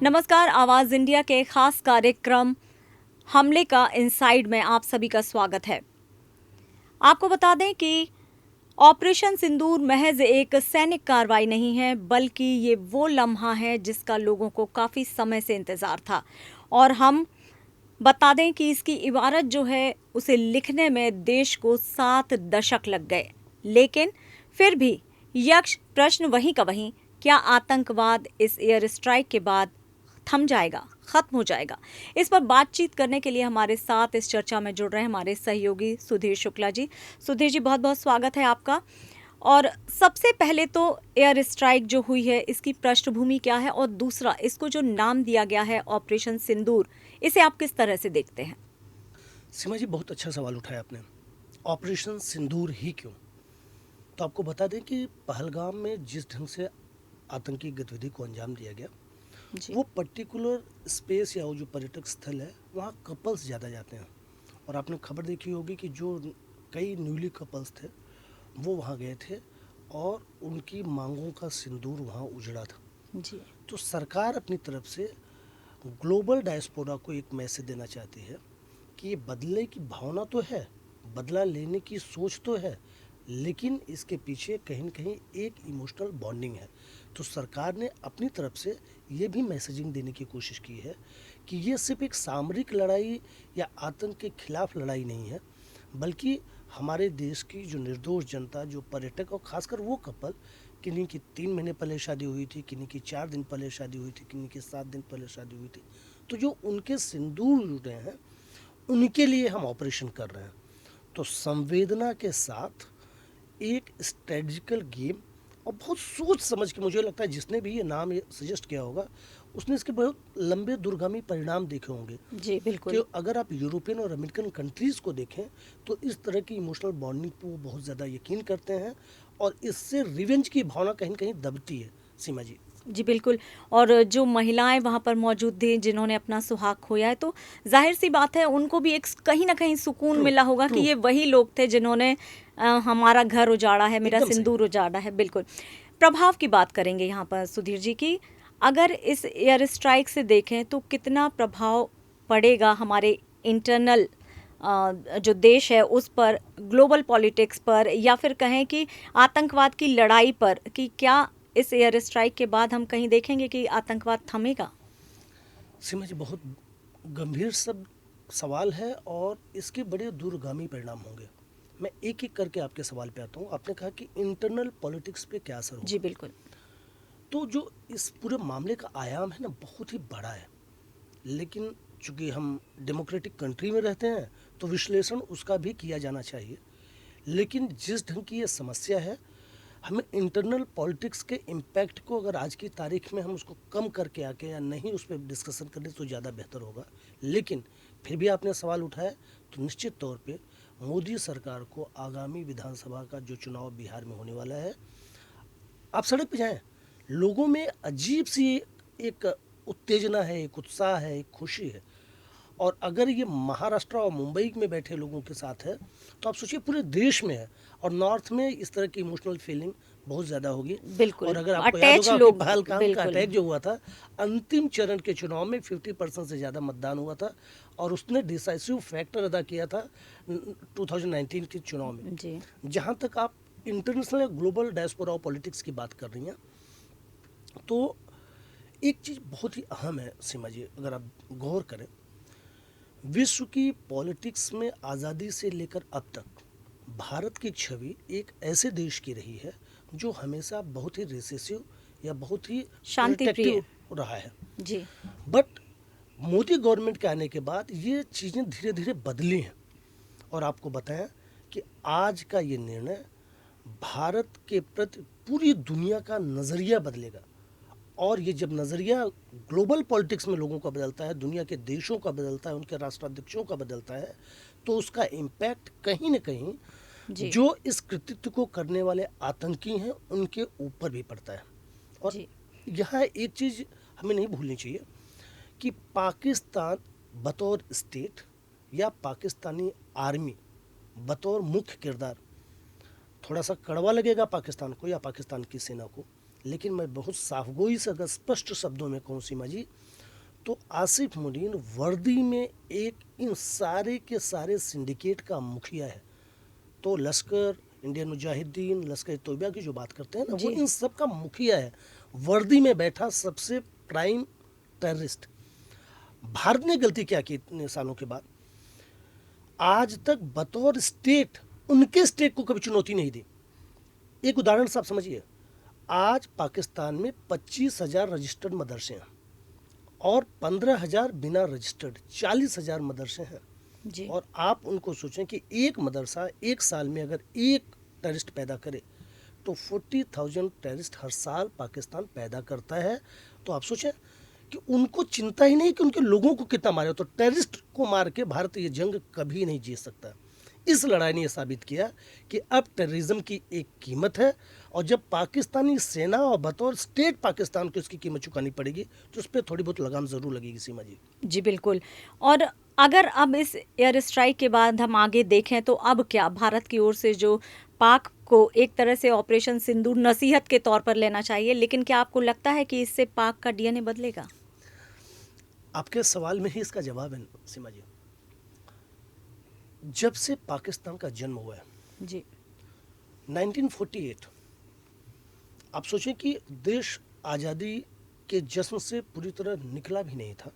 नमस्कार, आवाज़ इंडिया के खास कार्यक्रम हमले का इनसाइड में आप सभी का स्वागत है। आपको बता दें कि ऑपरेशन सिंदूर महज एक सैनिक कार्रवाई नहीं है, बल्कि ये वो लम्हा है जिसका लोगों को काफ़ी समय से इंतज़ार था। और हम बता दें कि इसकी इबारत जो है उसे लिखने में देश को 7 दशक लग गए। लेकिन फिर भी यक्ष प्रश्न वहीं का वहीं, क्या आतंकवाद इस एयर स्ट्राइक के बाद थम जाएगा, खत्म हो जाएगा? इस पर बातचीत करने के लिए हमारे साथ इस चर्चा में जुड़ रहे हैं हमारे सहयोगी सुधीर शुक्ला जी। सुधीर जी, बहुत बहुत स्वागत है आपका। और सबसे पहले तो एयर स्ट्राइक जो हुई है इसकी पृष्ठभूमि क्या है, और दूसरा इसको जो नाम दिया गया है ऑपरेशन सिंदूर, इसे आप किस तरह से देखते हैं? सीमा जी, बहुत अच्छा सवाल उठाया आपने। ऑपरेशन सिंदूर ही क्यों? तो आपको बता दें कि पहलगाम में जिस ढंग से आतंकी गतिविधि को अंजाम दिया गया, जी। वो पर्टिकुलर स्पेस या वो जो पर्यटक स्थल है वहाँ कपल्स ज़्यादा जाते हैं। और आपने खबर देखी होगी कि जो कई न्यूली कपल्स थे वो वहाँ गए थे और उनकी मांगों का सिंदूर वहाँ उजड़ा था। जी। तो सरकार अपनी तरफ से ग्लोबल डायस्पोरा को एक मैसेज देना चाहती है कि ये बदले की भावना तो है, बदला लेने की सोच तो है, लेकिन इसके पीछे कहीं न कहीं एक इमोशनल बॉन्डिंग है। तो सरकार ने अपनी तरफ से ये भी मैसेजिंग देने की कोशिश की है कि ये सिर्फ एक सामरिक लड़ाई या आतंक के खिलाफ लड़ाई नहीं है, बल्कि हमारे देश की जो निर्दोष जनता, जो पर्यटक और खासकर वो कपल, किन्हीं की 3 महीने पहले शादी हुई थी, किन्हीं की 4 दिन पहले शादी हुई थी, किन्हीं की 7 दिन पहले शादी हुई थी, तो जो उनके सिंदूर जुटे हैं उनके लिए हम ऑपरेशन कर रहे हैं। तो संवेदना के साथ एक स्ट्रेटजिकल गेम और बहुत सोच समझ के, मुझे लगता है जिसने भी ये नाम सजेस्ट किया होगा उसने इसके बहुत लंबे दूरगामी परिणाम देखे होंगे। जी बिल्कुल। कि अगर आप यूरोपियन और अमेरिकन कंट्रीज़ को देखें तो इस तरह की इमोशनल बॉन्डिंग पर वो बहुत ज़्यादा यकीन करते हैं और इससे रिवेंज की भावना कहीं कहीं दबती है। सीमा जी। जी बिल्कुल। और जो महिलाएं वहाँ पर मौजूद थी जिन्होंने अपना सुहाग खोया है, तो जाहिर सी बात है उनको भी एक कहीं ना कहीं सुकून ट्रू। मिला होगा कि ट्रू। ये वही लोग थे जिन्होंने हमारा घर उजाड़ा है, मेरा एकदम सही। सिंदूर उजाड़ा है। बिल्कुल। प्रभाव की बात करेंगे यहाँ पर सुधीर जी की, अगर इस एयर स्ट्राइक से देखें तो कितना प्रभाव पड़ेगा हमारे इंटरनल जो देश है उस पर, ग्लोबल पॉलिटिक्स पर, या फिर कहें कि आतंकवाद की लड़ाई पर, कि क्या इस एयर स्ट्राइक के बाद हम कहीं देखेंगे कि आतंकवाद थमेगा? सीमा जी, बहुत गंभीर सब सवाल है और इसके बड़े दूरगामी परिणाम होंगे। मैं एक एक करके आपके सवाल पे आता हूँ। आपने कहा कि इंटरनल पॉलिटिक्स पे क्या असर जी होगा। बिल्कुल। तो जो इस पूरे मामले का आयाम है ना, बहुत ही बड़ा है। लेकिन चूंकि हम डेमोक्रेटिक कंट्री में रहते हैं तो विश्लेषण उसका भी किया जाना चाहिए। लेकिन जिस ढंग की ये समस्या है, हमें इंटरनल पॉलिटिक्स के इम्पैक्ट को अगर आज की तारीख में हम उसको कम करके आके या नहीं उस पर डिस्कशन करें तो ज़्यादा बेहतर होगा। लेकिन फिर भी आपने सवाल उठाया, तो निश्चित तौर पे मोदी सरकार को आगामी विधानसभा का जो चुनाव बिहार में होने वाला है, आप सड़क पे जाएं, लोगों में अजीब सी एक उत्तेजना है, एक उत्साह है, एक खुशी है। और अगर ये महाराष्ट्र और मुंबई में बैठे लोगों के साथ है तो आप सोचिए पूरे देश में है। और नॉर्थ में इस तरह की इमोशनल फीलिंग बहुत ज़्यादा होगी। और बिल्कुल अगर आपको याद अटैच होगा कि लोग। पहलगाम का बिल्कुल। अटैक जो हुआ था, अंतिम चरण के चुनाव में 50% से ज़्यादा मतदान हुआ था और उसने डिसाइसिव फैक्टर अदा किया था 2019 के चुनाव में। जी। जहाँ तक आप इंटरनेशनल ग्लोबल डायस्पोरा पॉलिटिक्स की बात कर रही हैं, तो एक चीज़ बहुत ही अहम है सीमा जी, अगर आप गौर करें, विश्व की पॉलिटिक्स में आज़ादी से लेकर अब तक भारत की छवि एक ऐसे देश की रही है जो हमेशा बहुत ही रिसेसिव या बहुत ही शांति प्रिय। प्रोटेक्टिव रहा है। जी। बट मोदी गवर्नमेंट के आने के बाद ये चीज़ें धीरे धीरे बदली हैं। और आपको बताएं कि आज का ये निर्णय भारत के प्रति पूरी दुनिया का नज़रिया बदलेगा। और ये जब नज़रिया ग्लोबल पॉलिटिक्स में लोगों का बदलता है, दुनिया के देशों का बदलता है, उनके राष्ट्राध्यक्षों का बदलता है, तो उसका इम्पैक्ट कहीं न कहीं जी। जो इस कृतित्व को करने वाले आतंकी हैं उनके ऊपर भी पड़ता है। और जी। यहाँ एक चीज़ हमें नहीं भूलनी चाहिए कि पाकिस्तान बतौर स्टेट या पाकिस्तानी आर्मी बतौर मुख्य किरदार, थोड़ा सा कड़वा लगेगा पाकिस्तान को या पाकिस्तान की सेना को, लेकिन मैं बहुत साफगोई से अगर स्पष्ट शब्दों में कहूँ सीमा जी, तो आसिफ मुनीर वर्दी में एक इन सारे के सारे सिंडिकेट का मुखिया है। तो लश्कर, इंडियन मुजाहिदीन, लश्कर तोयबा की जो बात करते हैं ना, वो जी। इन सब का मुखिया है। वर्दी में बैठा सबसे प्राइम टेररिस्ट। भारत ने गलती क्या की इतने सालों के बाद? आज तक बतौर स्टेट उनके स्टेट को कभी चुनौती नहीं दी। एक उदाहरण से आप समझिए, आज पाकिस्तान में 25,000 रजिस्टर्ड मदरसे हैं और 15,000 बिना रजिस्टर्ड, 40,000 मदरसे हैं। जी। और आप उनको सोचें कि एक मदरसा एक साल में अगर एक टेररिस्ट पैदा करे तो 40,000 टेररिस्ट हर साल पाकिस्तान पैदा करता है। तो आप सोचें कि उनको चिंता ही नहीं कि उनके लोगों को कितना मारे, तो टेररिस्ट को मार के भारत ये जंग कभी नहीं जीत सकता। इस लड़ाई ने यह साबित किया कि अब टेररिज्म की एक कीमत है, और जब पाकिस्तानी सेना और बतौर स्टेट पाकिस्तान को इसकी कीमत चुकानी पड़ेगी तो उस पर थोड़ी बहुत लगाम ज़रूर लगेगी सीमा जी। जी बिल्कुल। और अगर अब इस एयर स्ट्राइक के बाद हम आगे देखें तो अब क्या भारत की ओर से जो पाक को एक तरह से ऑपरेशन सिंदूर नसीहत के तौर पर लेना चाहिए, लेकिन क्या आपको लगता है कि इससे पाक का डीएनए बदलेगा? आपके सवाल में ही इसका जवाब है सीमा जी। जब से पाकिस्तान का जन्म हुआ है जी। 1948, आप सोचें कि देश आज़ादी के जश्न से पूरी तरह निकला भी नहीं था,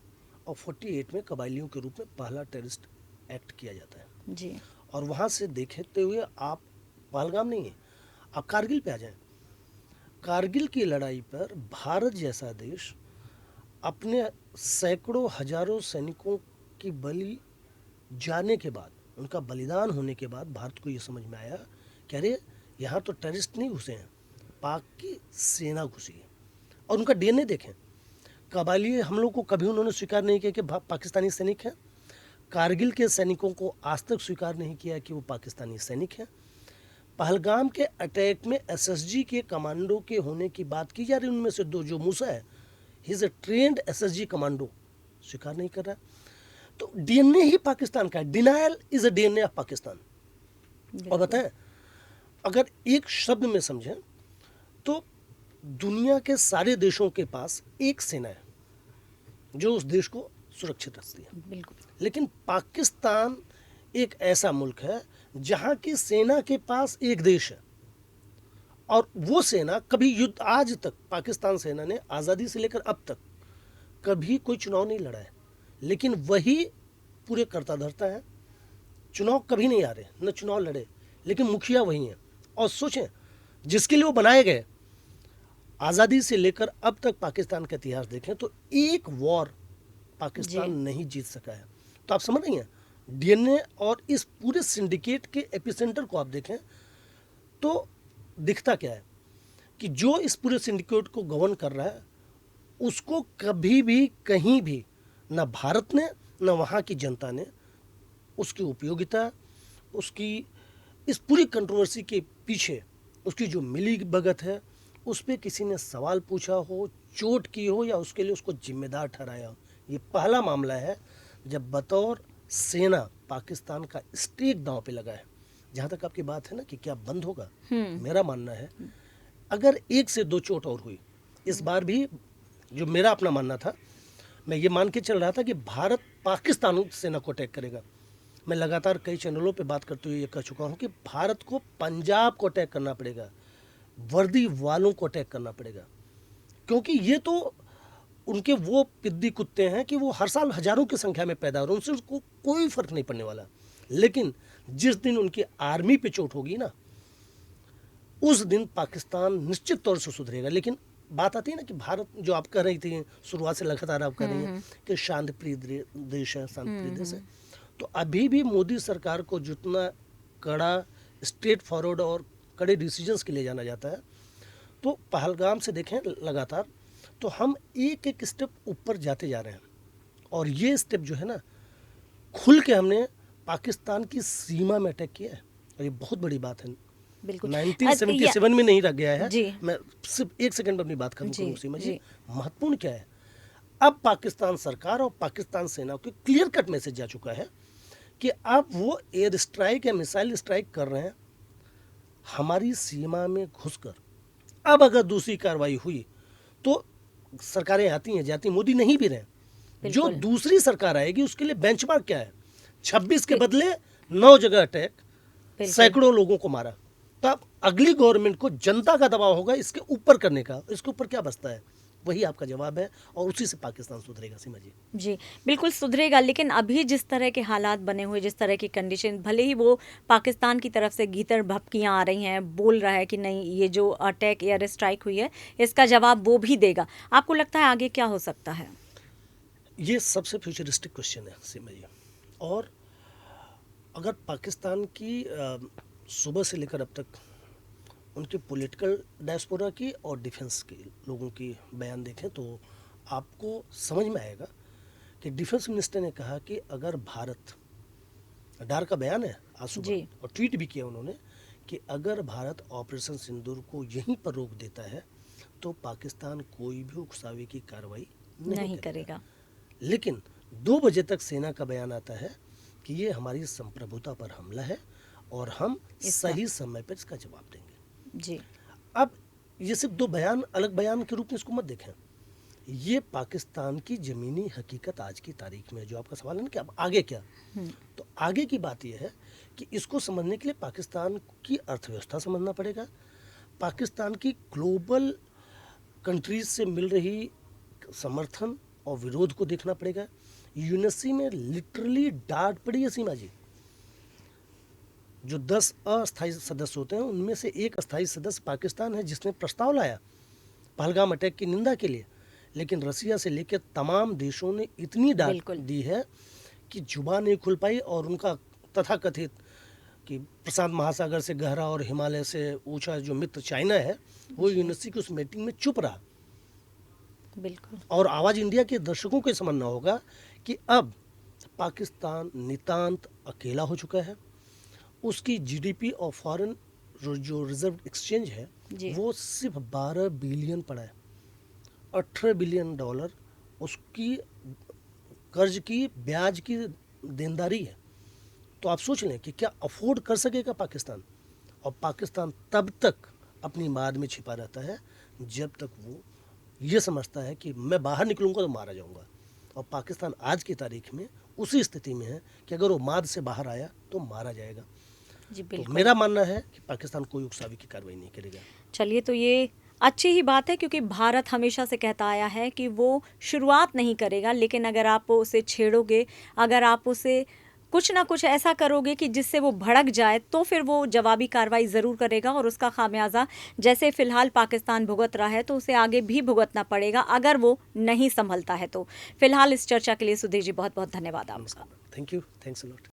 और 48 में कबायलियों के रूप में पहला टेररिस्ट एक्ट किया जाता है। जी। और वहाँ से देखते हुए आप पहलगाम नहीं है, आप कारगिल पे आ जाएं। कारगिल की लड़ाई पर भारत जैसा देश अपने सैकड़ों हजारों सैनिकों की बलि जाने के बाद, उनका बलिदान होने के बाद भारत को ये समझ में आया कि अरे यहाँ तो टेररिस्ट नहीं घुसे हैं, पाक की सेना घुसी है। और उनका डीएनए देखें, कबायली हमलों को कभी उन्होंने स्वीकार नहीं किया कि पाकिस्तानी सैनिक हैं। कारगिल के सैनिकों को आज तक स्वीकार नहीं किया कि वो पाकिस्तानी सैनिक हैं। पहलगाम के अटैक में एसएसजी के कमांडो के होने की बात की जा रही, उनमें से दो, जो मूसा है, he is a trend SSG commando, स्वीकार नहीं कर रहा। तो डीएनए ही पाकिस्तान का है। Denial is a DNA of Pakistan. और बताएं, अगर एक शब्द में समझें तो दुनिया के सारे देशों के पास एक सेना है जो उस देश को सुरक्षित रखती है। बिल्कुल। लेकिन पाकिस्तान एक ऐसा मुल्क है जहां की सेना के पास एक देश है, और वो सेना कभी युद्ध, आज तक पाकिस्तान सेना ने आज़ादी से लेकर अब तक कभी कोई चुनाव नहीं लड़ा है, लेकिन वही पूरे करता धरता है। चुनाव कभी नहीं आ रहे, न चुनाव लड़े, लेकिन मुखिया वही है। और सोचें, जिसके लिए वो बनाए गए, आज़ादी से लेकर अब तक पाकिस्तान का इतिहास देखें तो एक वॉर पाकिस्तान नहीं जीत सका है। तो आप समझ रही हैं, डीएनए और इस पूरे सिंडिकेट के एपिसेंटर को आप देखें तो दिखता क्या है कि जो इस पूरे सिंडिकेट को गवर्न कर रहा है उसको कभी भी कहीं भी न भारत ने न वहाँ की जनता ने उसकी उपयोगिता, उसकी इस पूरी कंट्रोवर्सी के पीछे उसकी जो मिली भगत है उस पर किसी ने सवाल पूछा हो, चोट की हो, या उसके लिए उसको जिम्मेदार ठहराया हो। ये पहला मामला है जब बतौर सेना पाकिस्तान का स्टेट दांव पे लगा है। जहाँ तक आपकी बात है ना कि क्या बंद होगा, मेरा मानना है अगर एक से दो चोट और हुई, इस बार भी जो मेरा अपना मानना था, मैं ये मान के चल रहा था कि भारत पाकिस्तान सेना को अटैक करेगा। मैं लगातार कई चैनलों पे बात करते हुए ये कह चुका हूँ कि भारत को पंजाब को अटैक करना पड़ेगा, वर्दी वालों को अटैक करना पड़ेगा, क्योंकि ये तो उनके वो पिद्दी कुत्ते हैं कि वो हर साल हजारों की संख्या में पैदा हो रहे हैं, उनसे उसको कोई फर्क नहीं पड़ने वाला। लेकिन जिस दिन उनकी आर्मी पे चोट होगी ना, उस दिन पाकिस्तान निश्चित तौर से सुधरेगा। लेकिन बात आती है ना कि भारत, जो आप कह रही थी शुरुआत से लगातार आप कह रही हैं कि शांतिप्रिय देश है, शांतिप्रिय देश है, तो अभी भी मोदी सरकार को जितना कड़ा स्ट्रेट फॉरवर्ड और कड़े डिसीजंस के लिए जाना जाता है, तो पहलगाम से देखें लगातार तो हम एक एक स्टेप ऊपर जाते जा रहे हैं। और ये स्टेप जो है ना, खुल के हमने पाकिस्तान की सीमा में अटैक किया है, और ये बहुत बड़ी बात है। बिल्कुल 1977 में नहीं रह गया है जी। मैं सिर्फ एक सेकंड अपनी बात खत्म करूँ सीमा जी। जी। महत्वपूर्ण क्या है, अब पाकिस्तान सरकार और पाकिस्तान सेना को क्लियर कट मैसेज जा चुका है कि अब वो एयर स्ट्राइक या मिसाइल स्ट्राइक कर रहे हैं हमारी सीमा में घुसकर, अब अगर दूसरी कार्रवाई हुई तो सरकारें आती हैं जाती, मोदी नहीं भी रहे, जो बिल्कुल। दूसरी सरकार आएगी उसके लिए बेंचमार्क क्या है? 26 के बदले 9 जगह अटैक, बिल्कुल। सैकड़ों लोगों को मारा। तब अगली गवर्नमेंट को जनता का दबाव होगा इसके ऊपर करने का। इसके ऊपर क्या बचता है? वही आपका जवाब है, और उसी से पाकिस्तान सुधरेगा। सीमा जी, जी, बिल्कुल सुधरेगा, लेकिन अभी जिस तरह के हालात बने हुए, जिस तरह की कंडीशन, भले ही वो पाकिस्तान की तरफ से गीदड़ भभकियाँ आ रही हैं, बोल रहा है कि नहीं ये जो अटैक एयर स्ट्राइक हुई है इसका जवाब वो भी देगा, आपको लगता है आगे क्या हो सकता है? ये सबसे फ्यूचरिस्टिक क्वेश्चन है सीमा जी। और अगर पाकिस्तान की सुबह से लेकर अब तक उनकी पॉलिटिकल डायस्पोरा की और डिफेंस के लोगों की बयान देखें तो आपको समझ में आएगा कि डिफेंस मिनिस्टर ने कहा कि अगर भारत, डार का बयान है आज जी। सुबह, और ट्वीट भी किया उन्होंने कि अगर भारत ऑपरेशन सिंदूर को यहीं पर रोक देता है तो पाकिस्तान कोई भी उकसावे की कार्रवाई नहीं करेगा। लेकिन 2 बजे तक सेना का बयान आता है कि ये हमारी संप्रभुता पर हमला है और हम सही समय पर इसका जवाब देंगे। जी। अब ये सिर्फ 2 बयान, अलग बयान के रूप में इसको मत देखें, ये पाकिस्तान की ज़मीनी हकीकत आज की तारीख में। जो आपका सवाल है ना कि अब आगे क्या, तो आगे की बात यह है कि इसको समझने के लिए पाकिस्तान की अर्थव्यवस्था समझना पड़ेगा, पाकिस्तान की ग्लोबल कंट्रीज से मिल रही समर्थन और विरोध को देखना पड़ेगा। यूएनएससी में लिटरली डांट पड़ी है सीमा जी। जो 10 अस्थायी सदस्य होते हैं उनमें से एक अस्थायी सदस्य पाकिस्तान है, जिसने प्रस्ताव लाया पहलगाम अटैक की निंदा के लिए। लेकिन रसिया से लेकर तमाम देशों ने इतनी डांट दी है कि जुबान नहीं खुल पाई, और उनका तथाकथित कि प्रशांत महासागर से गहरा और हिमालय से ऊंचा जो मित्र चाइना है, वो यूएनएससी की उस मीटिंग में चुप रहा। बिल्कुल। और आवाज़ इंडिया के दर्शकों को समझना होगा कि अब पाकिस्तान नितांत अकेला हो चुका है। उसकी जीडीपी और फॉरेन जो रिजर्व एक्सचेंज है वो सिर्फ 12 बिलियन पड़ा है। 18 बिलियन डॉलर उसकी कर्ज की ब्याज की देनदारी है। तो आप सोच लें कि क्या अफोर्ड कर सकेगा पाकिस्तान। और पाकिस्तान तब तक अपनी माद में छिपा रहता है जब तक वो ये समझता है कि मैं बाहर निकलूंगा तो मारा जाऊंगा। और पाकिस्तान आज की तारीख में उसी स्थिति में है कि अगर वो माद से बाहर आया तो मारा जाएगा। जी, तो मेरा मानना है कि पाकिस्तान कोई उकसावे की कार्रवाई नहीं करेगा। चलिए, तो ये अच्छी ही बात है, क्योंकि भारत हमेशा से कहता आया है कि वो शुरुआत नहीं करेगा, लेकिन अगर आप उसे छेड़ोगे, अगर आप उसे कुछ ना कुछ ऐसा करोगे कि जिससे वो भड़क जाए, तो फिर वो जवाबी कार्रवाई ज़रूर करेगा, और उसका खामियाजा जैसे फ़िलहाल पाकिस्तान भुगत रहा है तो उसे आगे भी भुगतना पड़ेगा अगर वो नहीं संभलता है तो। फिलहाल इस चर्चा के लिए सुधीर जी बहुत बहुत धन्यवाद आपका। Thank you, thanks a lot.